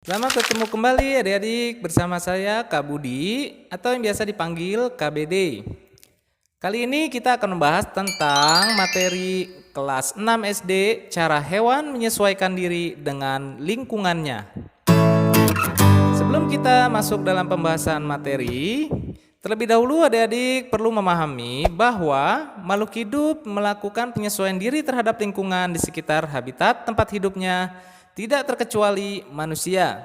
Selamat ketemu kembali adik-adik bersama saya Kak Budi atau yang biasa dipanggil KBD. Kali ini kita akan membahas tentang materi kelas 6 SD, cara hewan menyesuaikan diri dengan lingkungannya. Sebelum kita masuk dalam pembahasan materi, terlebih dahulu adik-adik perlu memahami bahwa makhluk hidup melakukan penyesuaian diri terhadap lingkungan di sekitar habitat tempat hidupnya, tidak terkecuali manusia.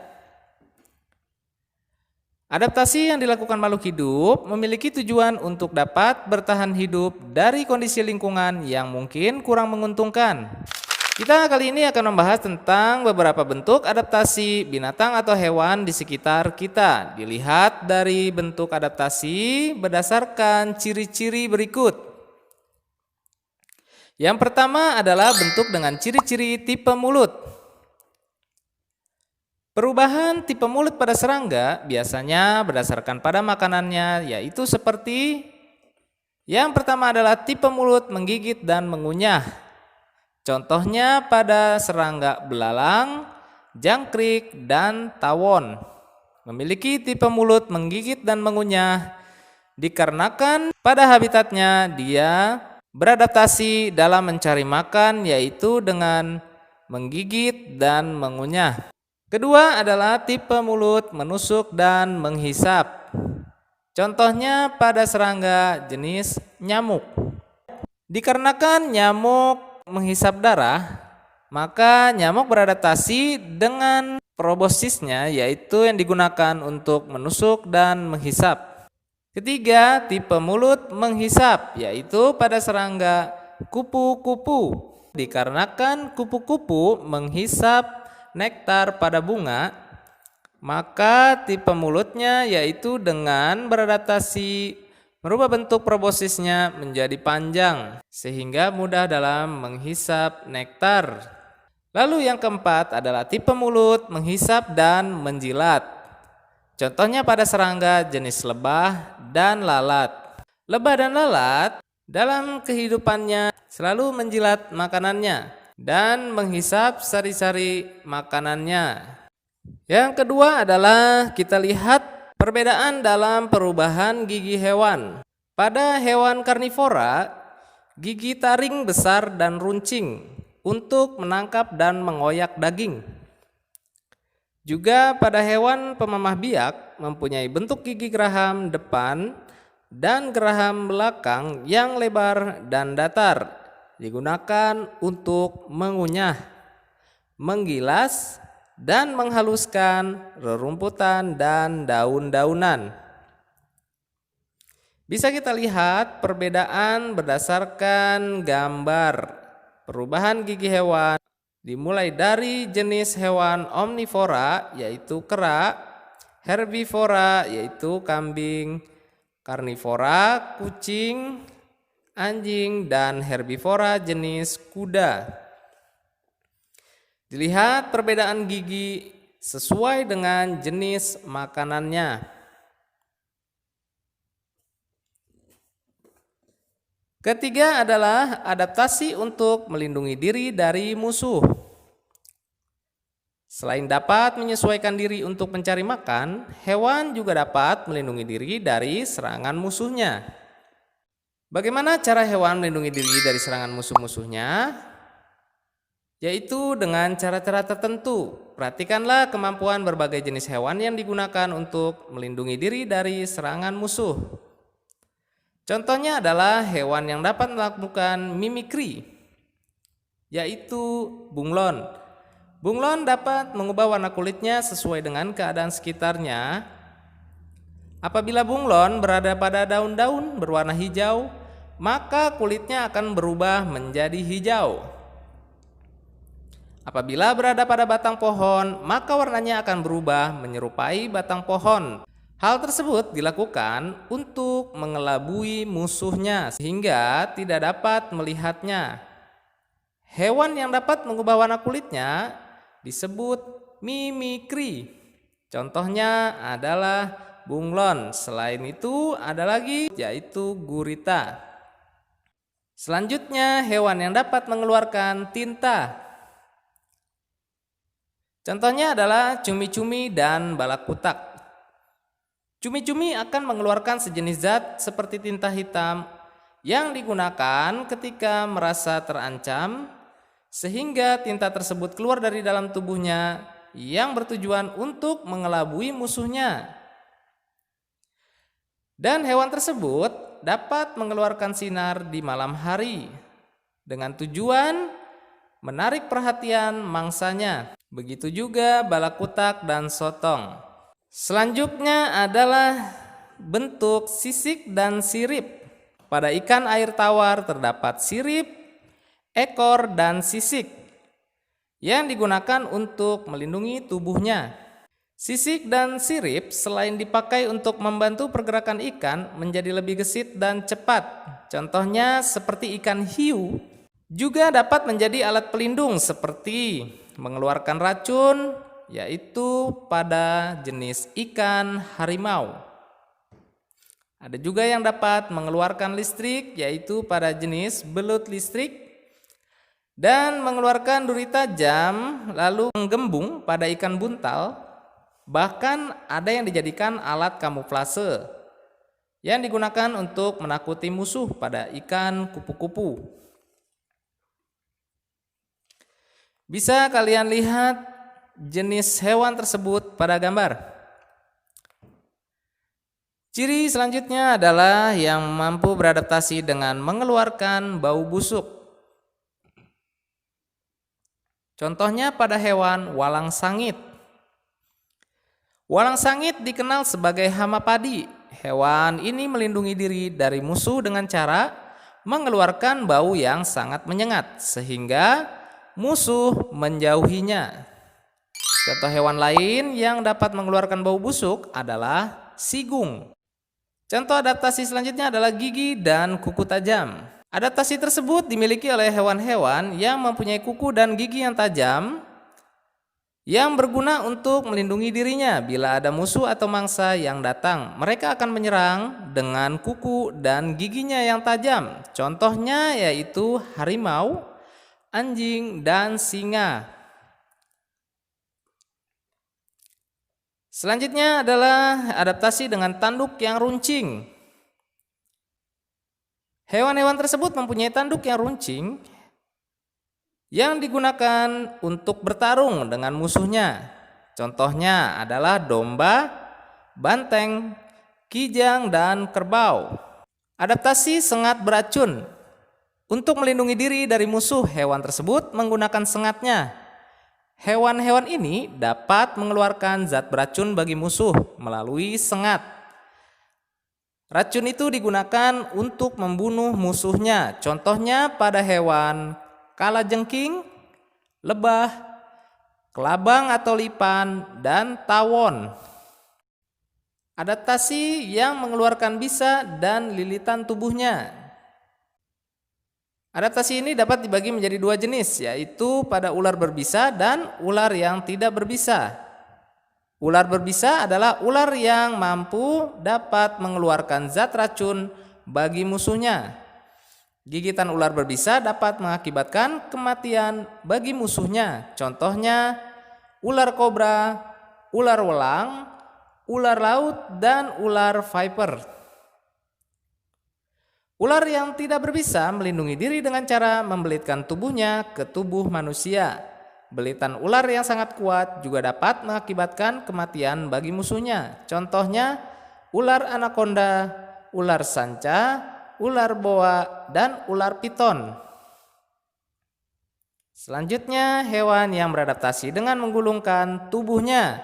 Adaptasi yang dilakukan makhluk hidup memiliki tujuan untuk dapat bertahan hidup dari kondisi lingkungan yang mungkin kurang menguntungkan. Kita kali ini akan membahas tentang beberapa bentuk adaptasi binatang atau hewan di sekitar kita. Dilihat dari bentuk adaptasi berdasarkan ciri-ciri berikut. Yang pertama adalah bentuk dengan ciri-ciri tipe mulut. Perubahan tipe mulut pada serangga biasanya berdasarkan pada makanannya, yaitu seperti yang pertama adalah tipe mulut menggigit dan mengunyah. Contohnya pada serangga belalang, jangkrik, dan tawon. Memiliki tipe mulut menggigit dan mengunyah dikarenakan pada habitatnya dia beradaptasi dalam mencari makan, yaitu dengan menggigit dan mengunyah. Kedua adalah tipe mulut menusuk dan menghisap. Contohnya pada serangga jenis nyamuk. Dikarenakan nyamuk menghisap darah, maka nyamuk beradaptasi dengan proboscisnya, yaitu yang digunakan untuk menusuk dan menghisap. Ketiga, tipe mulut menghisap, yaitu pada serangga kupu-kupu. Dikarenakan kupu-kupu menghisap nektar pada bunga, maka tipe mulutnya yaitu dengan beradaptasi merubah bentuk proboscisnya menjadi panjang sehingga mudah dalam menghisap nektar. Lalu yang keempat adalah tipe mulut menghisap dan menjilat. Contohnya pada serangga jenis lebah dan lalat. Lebah dan lalat dalam kehidupannya selalu menjilat makanannya dan menghisap sari-sari makanannya. Yang kedua adalah kita lihat perbedaan dalam perubahan gigi hewan. Pada hewan karnivora, gigi taring besar dan runcing untuk menangkap dan mengoyak daging. Juga pada hewan pemamah biak mempunyai bentuk gigi geraham depan dan geraham belakang yang lebar dan datar, digunakan untuk mengunyah, menggilas, dan menghaluskan rerumputan dan daun-daunan. Bisa kita lihat perbedaan berdasarkan gambar perubahan gigi hewan dimulai dari jenis hewan omnivora yaitu kera, herbivora yaitu kambing, karnivora kucing, anjing, dan herbivora jenis kuda. Dilihat perbedaan gigi sesuai dengan jenis makanannya. Ketiga adalah adaptasi untuk melindungi diri dari musuh. Selain dapat menyesuaikan diri untuk mencari makan, hewan juga dapat melindungi diri dari serangan musuhnya. Bagaimana cara hewan melindungi diri dari serangan musuh-musuhnya? Yaitu dengan cara-cara tertentu. Perhatikanlah kemampuan berbagai jenis hewan yang digunakan untuk melindungi diri dari serangan musuh. Contohnya adalah hewan yang dapat melakukan mimikri, yaitu bunglon. Bunglon dapat mengubah warna kulitnya sesuai dengan keadaan sekitarnya. Apabila bunglon berada pada daun-daun berwarna hijau, maka kulitnya akan berubah menjadi hijau. Apabila berada pada batang pohon, maka warnanya akan berubah menyerupai batang pohon. Hal tersebut dilakukan untuk mengelabui musuhnya sehingga tidak dapat melihatnya. Hewan yang dapat mengubah warna kulitnya disebut mimikri. Contohnya adalah bunglon. Selain itu ada lagi yaitu gurita. Selanjutnya hewan yang dapat mengeluarkan tinta. Contohnya adalah cumi-cumi dan balakutak. Cumi-cumi akan mengeluarkan sejenis zat seperti tinta hitam yang digunakan ketika merasa terancam, sehingga tinta tersebut keluar dari dalam tubuhnya yang bertujuan untuk mengelabui musuhnya. Dan hewan tersebut dapat mengeluarkan sinar di malam hari dengan tujuan menarik perhatian mangsanya. Begitu juga balakutak dan sotong. Selanjutnya adalah bentuk sisik dan sirip. Pada ikan air tawar terdapat sirip, ekor, dan sisik yang digunakan untuk melindungi tubuhnya. Sisik dan sirip selain dipakai untuk membantu pergerakan ikan menjadi lebih gesit dan cepat, contohnya seperti ikan hiu, juga dapat menjadi alat pelindung seperti mengeluarkan racun, yaitu pada jenis ikan harimau. Ada juga yang dapat mengeluarkan listrik, yaitu pada jenis belut listrik, dan mengeluarkan duri tajam lalu menggembung pada ikan buntal. Bahkan ada yang dijadikan alat kamuflase yang digunakan untuk menakuti musuh pada ikan kupu-kupu. Bisa kalian lihat jenis hewan tersebut pada gambar. Ciri selanjutnya adalah yang mampu beradaptasi dengan mengeluarkan bau busuk. Contohnya pada hewan walang sangit. Walang sangit dikenal sebagai hama padi. Hewan ini melindungi diri dari musuh dengan cara mengeluarkan bau yang sangat menyengat sehingga musuh menjauhinya. Contoh hewan lain yang dapat mengeluarkan bau busuk adalah sigung. Contoh adaptasi selanjutnya adalah gigi dan kuku tajam. Adaptasi tersebut dimiliki oleh hewan-hewan yang mempunyai kuku dan gigi yang tajam yang berguna untuk melindungi dirinya bila ada musuh atau mangsa yang datang. Mereka akan menyerang dengan kuku dan giginya yang tajam. Contohnya yaitu harimau, anjing, dan singa. Selanjutnya adalah adaptasi dengan tanduk yang runcing. Hewan-hewan tersebut mempunyai tanduk yang runcing yang digunakan untuk bertarung dengan musuhnya. Contohnya adalah domba, banteng, kijang, dan kerbau. Adaptasi sengat beracun. Untuk melindungi diri dari musuh, hewan tersebut menggunakan sengatnya. Hewan-hewan ini dapat mengeluarkan zat beracun bagi musuh melalui sengat. Racun itu digunakan untuk membunuh musuhnya. Contohnya pada hewan kalajengking, lebah, kelabang atau lipan, dan tawon. Adaptasi yang mengeluarkan bisa dan lilitan tubuhnya. Adaptasi ini dapat dibagi menjadi dua jenis, yaitu pada ular berbisa dan ular yang tidak berbisa. Ular berbisa adalah ular yang mampu dapat mengeluarkan zat racun bagi musuhnya. Gigitan ular berbisa dapat mengakibatkan kematian bagi musuhnya. Contohnya ular kobra, ular welang, ular laut, dan ular viper. Ular yang tidak berbisa melindungi diri dengan cara membelitkan tubuhnya ke tubuh manusia. Belitan ular yang sangat kuat juga dapat mengakibatkan kematian bagi musuhnya. Contohnya ular anaconda, ular sanca, ular boa, dan ular piton. Selanjutnya, hewan yang beradaptasi dengan menggulungkan tubuhnya.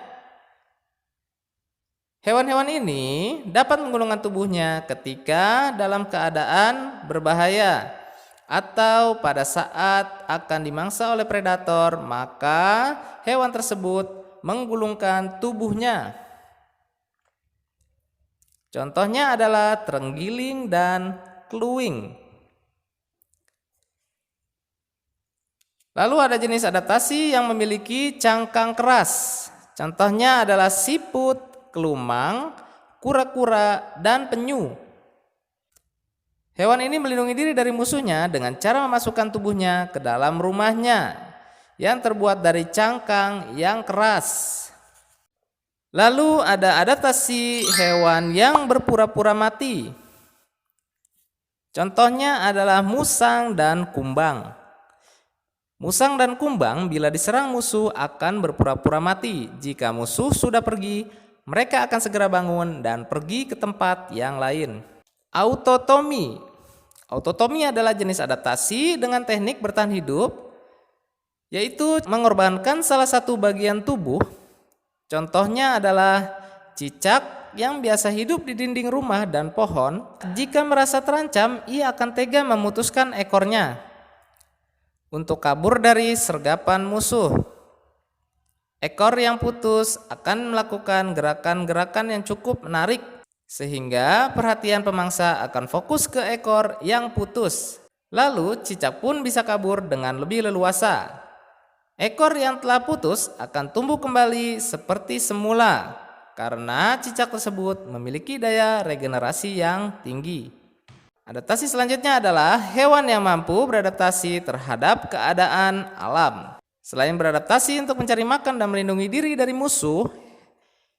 Hewan-hewan ini dapat menggulungkan tubuhnya ketika dalam keadaan berbahaya atau pada saat akan dimangsa oleh predator, maka hewan tersebut menggulungkan tubuhnya. Contohnya adalah terenggiling dan keluing. Lalu ada jenis adaptasi yang memiliki cangkang keras. Contohnya adalah siput, kelumang, kura-kura, dan penyu. Hewan ini melindungi diri dari musuhnya dengan cara memasukkan tubuhnya ke dalam rumahnya. yang terbuat dari cangkang yang keras. Lalu ada adaptasi hewan yang berpura-pura mati. Contohnya adalah musang dan kumbang. Musang dan kumbang bila diserang musuh akan berpura-pura mati. Jika musuh sudah pergi, mereka akan segera bangun dan pergi ke tempat yang lain. Autotomi. Autotomi adalah jenis adaptasi dengan teknik bertahan hidup, yaitu mengorbankan salah satu bagian tubuh. Contohnya adalah cicak yang biasa hidup di dinding rumah dan pohon. Jika merasa terancam, ia akan tega memutuskan ekornya untuk kabur dari sergapan musuh. Ekor yang putus akan melakukan gerakan-gerakan yang cukup menarik, sehingga perhatian pemangsa akan fokus ke ekor yang putus. Lalu cicak pun bisa kabur dengan lebih leluasa. Ekor yang telah putus akan tumbuh kembali seperti semula, karena cicak tersebut memiliki daya regenerasi yang tinggi. Adaptasi selanjutnya adalah hewan yang mampu beradaptasi terhadap keadaan alam. Selain beradaptasi untuk mencari makan dan melindungi diri dari musuh,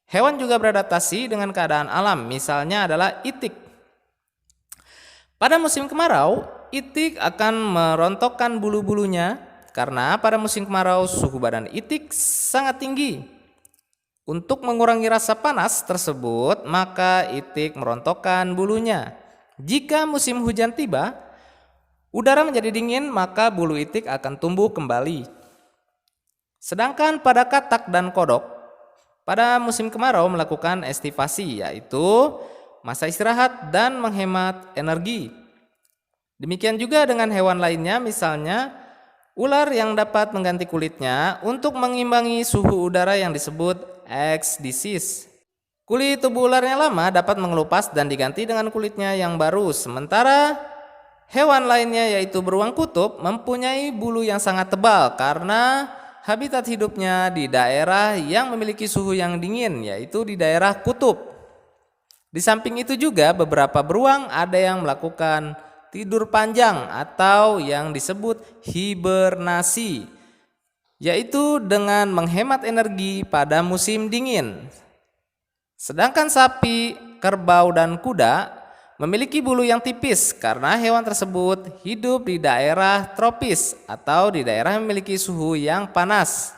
hewan juga beradaptasi dengan keadaan alam. Misalnya adalah itik. Pada musim kemarau, itik akan merontokkan bulu-bulunya karena pada musim kemarau suhu badan itik sangat tinggi. Untuk mengurangi rasa panas tersebut, maka itik merontokkan bulunya. Jika musim hujan tiba, udara menjadi dingin, maka bulu itik akan tumbuh kembali. Sedangkan pada katak dan kodok, pada musim kemarau melakukan estivasi, yaitu masa istirahat dan menghemat energi. Demikian juga dengan hewan lainnya, misalnya ular yang dapat mengganti kulitnya untuk mengimbangi suhu udara yang disebut X-disease. Kulit tubuh ular yang lama dapat mengelupas dan diganti dengan kulitnya yang baru. Sementara hewan lainnya yaitu beruang kutub mempunyai bulu yang sangat tebal karena habitat hidupnya di daerah yang memiliki suhu yang dingin, yaitu di daerah kutub. Di samping itu juga beberapa beruang ada yang melakukan tidur panjang atau yang disebut hibernasi, yaitu dengan menghemat energi pada musim dingin. Sedangkan sapi, kerbau, dan kuda memiliki bulu yang tipis karena hewan tersebut hidup di daerah tropis atau di daerah yang memiliki suhu yang panas.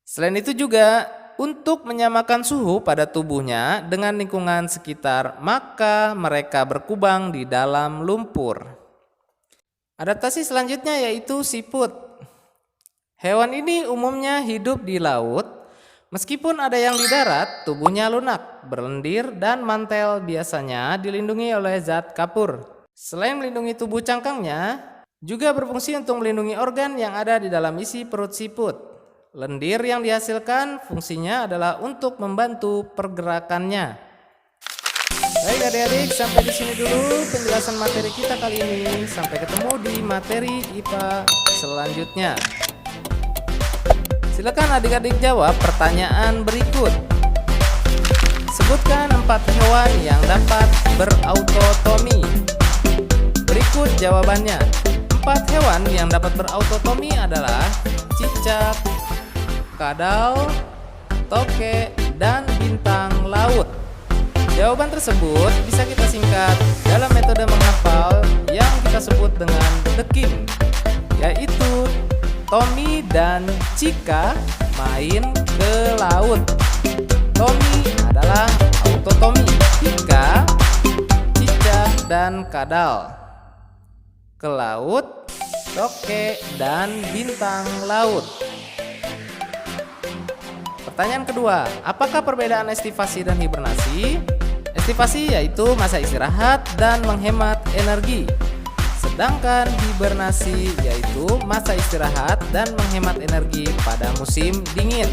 Selain itu juga untuk menyamakan suhu pada tubuhnya dengan lingkungan sekitar, maka mereka berkubang di dalam lumpur. Adaptasi selanjutnya yaitu siput. Hewan ini umumnya hidup di laut. Meskipun ada yang di darat, tubuhnya lunak, berlendir, dan mantel biasanya dilindungi oleh zat kapur. Selain melindungi tubuh cangkangnya, juga berfungsi untuk melindungi organ yang ada di dalam isi perut siput. Lendir yang dihasilkan fungsinya adalah untuk membantu pergerakannya. Baik adik-adik, sampai di sini dulu penjelasan materi kita kali ini. Sampai ketemu di materi IPA selanjutnya. Silakan adik-adik jawab pertanyaan berikut. Sebutkan 4 hewan yang dapat berautotomi. Berikut jawabannya. 4 hewan yang dapat berautotomi adalah cicak, kadal, toke, dan bintang laut. Jawaban tersebut bisa kita singkat dalam metode menghafal yang kita sebut dengan The King, yaitu Tommy dan Cika main ke laut. Tommy adalah autotomi, Cika, cicak, dan kadal. Ke laut, toke, dan bintang laut. Pertanyaan kedua, apakah perbedaan estivasi dan hibernasi? Estivasi yaitu masa istirahat dan menghemat energi. Sedangkan hibernasi yaitu masa istirahat dan menghemat energi pada musim dingin.